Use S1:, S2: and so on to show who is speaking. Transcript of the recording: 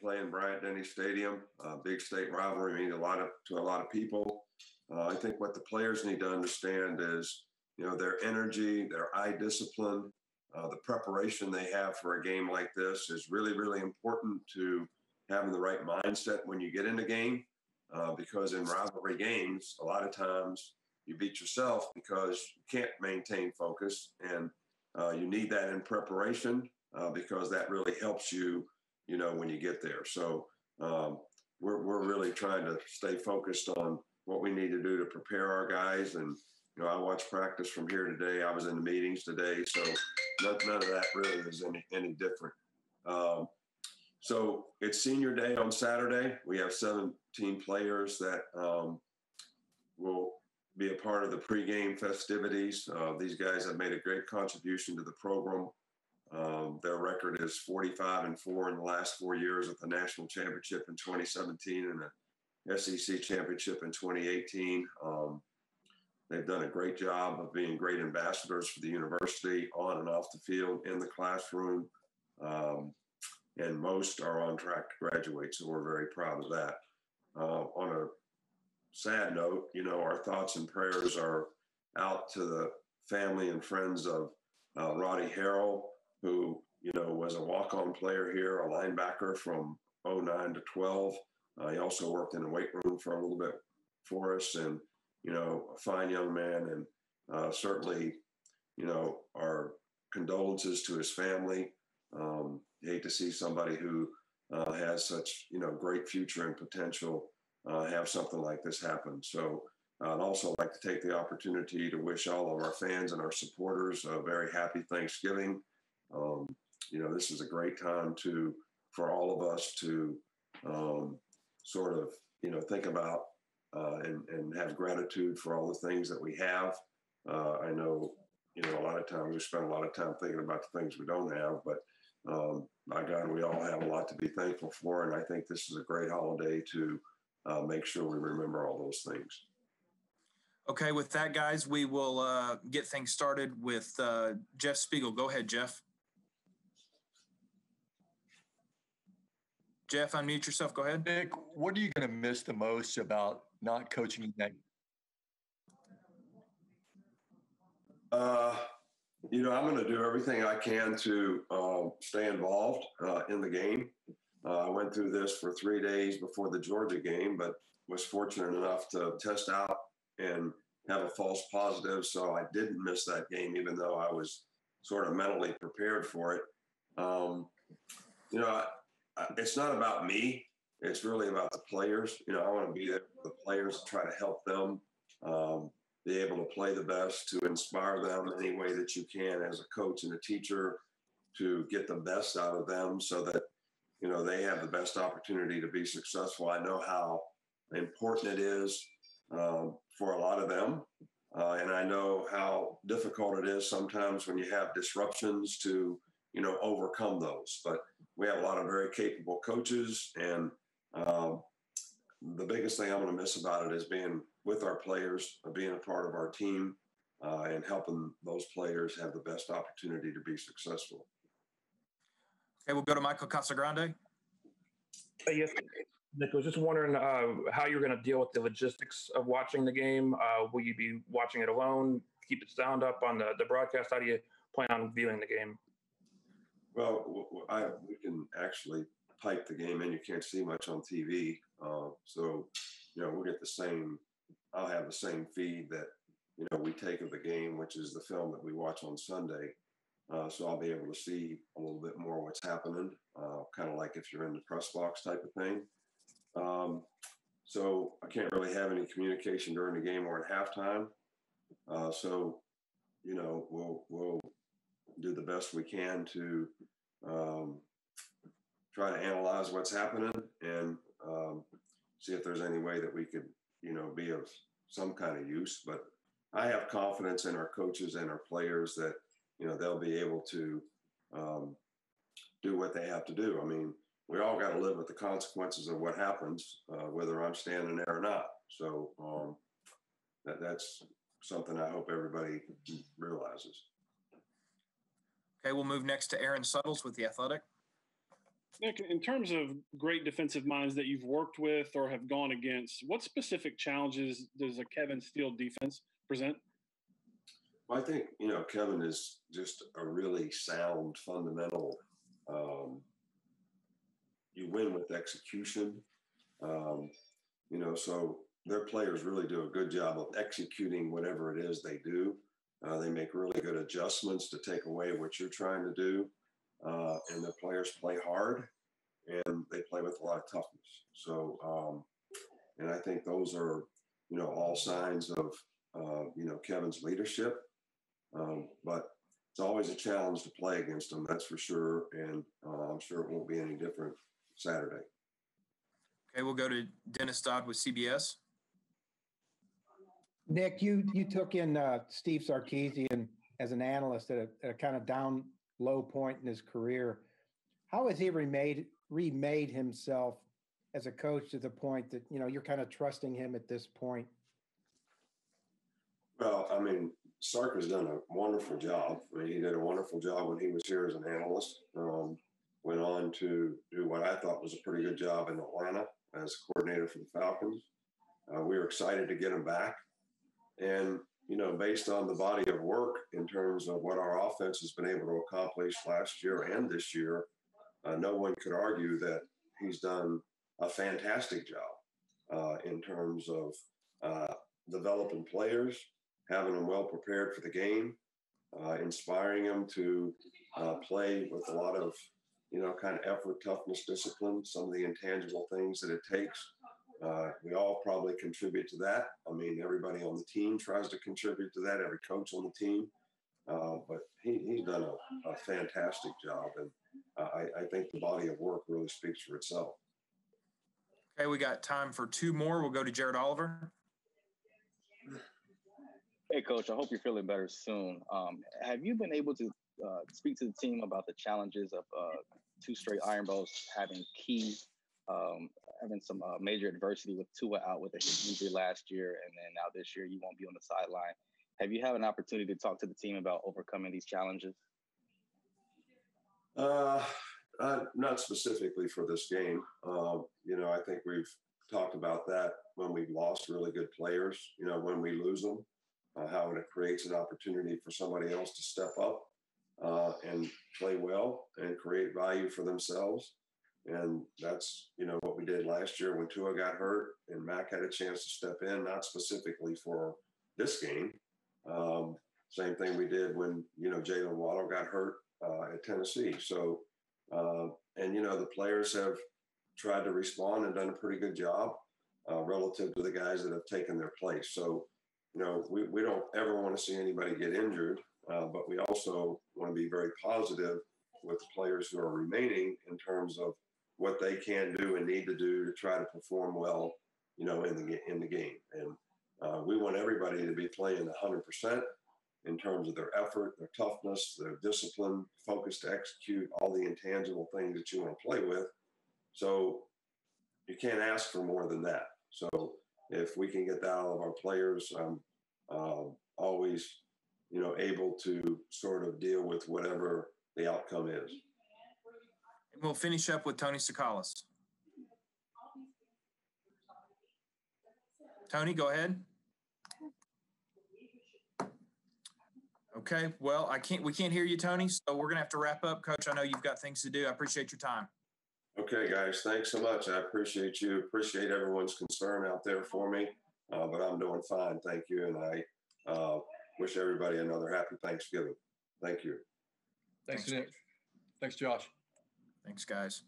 S1: play in Bryant-Denny Stadium, big state rivalry, means to a lot of people. I think what the players need to understand is, their energy, their eye discipline, the preparation they have for a game like this is really, really important to having the right mindset when you get in the game. Because in rivalry games, a lot of times you beat yourself because you can't maintain focus, and you need that in preparation because that really helps you, when you get there. So we're really trying to stay focused on what we need to do to prepare our guys. And, I watched practice from here today. I was in the meetings today, so none of that really is any different. So it's senior day on Saturday. We have 17 players that will be a part of the pregame festivities. These guys have made a great contribution to the program. Their record is 45-4 in the last 4 years with the national championship in 2017 and the SEC championship in 2018. They've done a great job of being great ambassadors for the university on and off the field, in the classroom. And most are on track to graduate, so we're very proud of that. On a sad note, our thoughts and prayers are out to the family and friends of Roddy Harrell, who, was a walk-on player here, a linebacker from 09 to 12. He also worked in the weight room for a little bit for us, and, a fine young man, and certainly, our condolences to his family. Hate to see somebody who has such, great future and potential have something like this happen. So I'd also like to take the opportunity to wish all of our fans and our supporters a very happy Thanksgiving. This is a great time for all of us to sort of, think about and have gratitude for all the things that we have. I know, a lot of times we spend a lot of time thinking about the things we don't have, but my God, we all have a lot to be thankful for. And I think this is a great holiday to make sure we remember all those things.
S2: Okay, with that, guys, we will get things started with Jeff Spiegel. Go ahead, Jeff. Jeff, unmute yourself. Go ahead.
S3: Nick, what are you going to miss the most about not coaching that?
S1: I'm going to do everything I can to stay involved in the game. I went through this for 3 days before the Georgia game, but was fortunate enough to test out and have a false positive. So I didn't miss that game, even though I was sort of mentally prepared for it. It's not about me. It's really about the players. I want to be there for the players, try to help them be able to play the best, to inspire them any way that you can as a coach and a teacher, to get the best out of them so that, they have the best opportunity to be successful. I know how important it is for a lot of them. And I know how difficult it is sometimes when you have disruptions to, overcome those. But we have a lot of very capable coaches, and the biggest thing I'm going to miss about it is being with our players, being a part of our team, and helping those players have the best opportunity to be successful.
S2: Okay, we'll go to Michael Casagrande.
S4: Yes, Nick, I was just wondering how you're going to deal with the logistics of watching the game. Will you be watching it alone, keep the sound up on the broadcast? How do you plan on viewing the game?
S1: Well, we can actually pipe the game in. You can't see much on TV. So, we'll get the same, I'll have the same feed that, we take of the game, which is the film that we watch on Sunday. So I'll be able to see a little bit more what's happening, kind of like if you're in the press box type of thing. So I can't really have any communication during the game or at halftime. So, we'll do the best we can to try to analyze what's happening and see if there's any way that we could, be of some kind of use. But I have confidence in our coaches and our players that, they'll be able to do what they have to do. I mean, we all got to live with the consequences of what happens, whether I'm standing there or not. So that's something I hope everybody realizes.
S2: Okay, we'll move next to Aaron Suttles with The Athletic.
S5: Nick, in terms of great defensive minds that you've worked with or have gone against, what specific challenges does a Kevin Steele defense present?
S1: Well, I think, Kevin is just a really sound fundamental. You win with execution. So their players really do a good job of executing whatever it is they do. They make really good adjustments to take away what you're trying to do. And the players play hard and they play with a lot of toughness. So, and I think those are, all signs of, Kevin's leadership. But it's always a challenge to play against them, that's for sure. And I'm sure it won't be any different Saturday.
S2: Okay, we'll go to Dennis Dodd with CBS.
S6: Nick, you took in Steve Sarkisian as an analyst at a kind of down low point in his career. How has he remade himself as a coach to the point that, you're kind of trusting him at this point?
S1: Well, I mean, Sark has done a wonderful job. I mean, he did a wonderful job when he was here as an analyst. Went on to do what I thought was a pretty good job in Atlanta as coordinator for the Falcons. We were excited to get him back. And, based on the body of work in terms of what our offense has been able to accomplish last year and this year, no one could argue that he's done a fantastic job in terms of developing players, having them well prepared for the game, inspiring them to play with a lot of, kind of effort, toughness, discipline, some of the intangible things that it takes. We all probably contribute to that. I mean, everybody on the team tries to contribute to that, every coach on the team. But he's done a fantastic job. And I think the body of work really speaks for itself.
S2: Okay, we got time for two more. We'll go to Jared Oliver.
S7: Hey, Coach, I hope you're feeling better soon. Have you been able to speak to the team about the challenges of 2 straight Iron Bowls, having some major adversity with Tua out with a hip injury last year, and then now this year you won't be on the sideline? Have you had an opportunity to talk to the team about overcoming these challenges?
S1: Not specifically for this game. I think we've talked about that when we've lost really good players, when we lose them, how it creates an opportunity for somebody else to step up and play well and create value for themselves. And that's, what we did last year when Tua got hurt and Mac had a chance to step in, not specifically for this game. Same thing we did when, Jalen Waddle got hurt at Tennessee. So, the players have tried to respond and done a pretty good job relative to the guys that have taken their place. So, we don't ever want to see anybody get injured, but we also want to be very positive with the players who are remaining in terms of what they can do and need to do to try to perform well, in the game. And we want everybody to be playing 100% in terms of their effort, their toughness, their discipline, focus to execute, all the intangible things that you want to play with. So you can't ask for more than that. So if we can get that out of our players, I'm always, able to sort of deal with whatever the outcome is.
S2: And we'll finish up with Tony Tsoukalas. Tony, go ahead. Okay, well, we can't hear you, Tony, so we're gonna have to wrap up. Coach, I know you've got things to do. I appreciate your time.
S1: Okay, guys, thanks so much. I appreciate you. Appreciate everyone's concern out there for me, but I'm doing fine. Thank you. And I wish everybody another happy Thanksgiving. Thank you.
S3: Thanks, Nick. Thanks, Josh.
S2: Thanks, guys.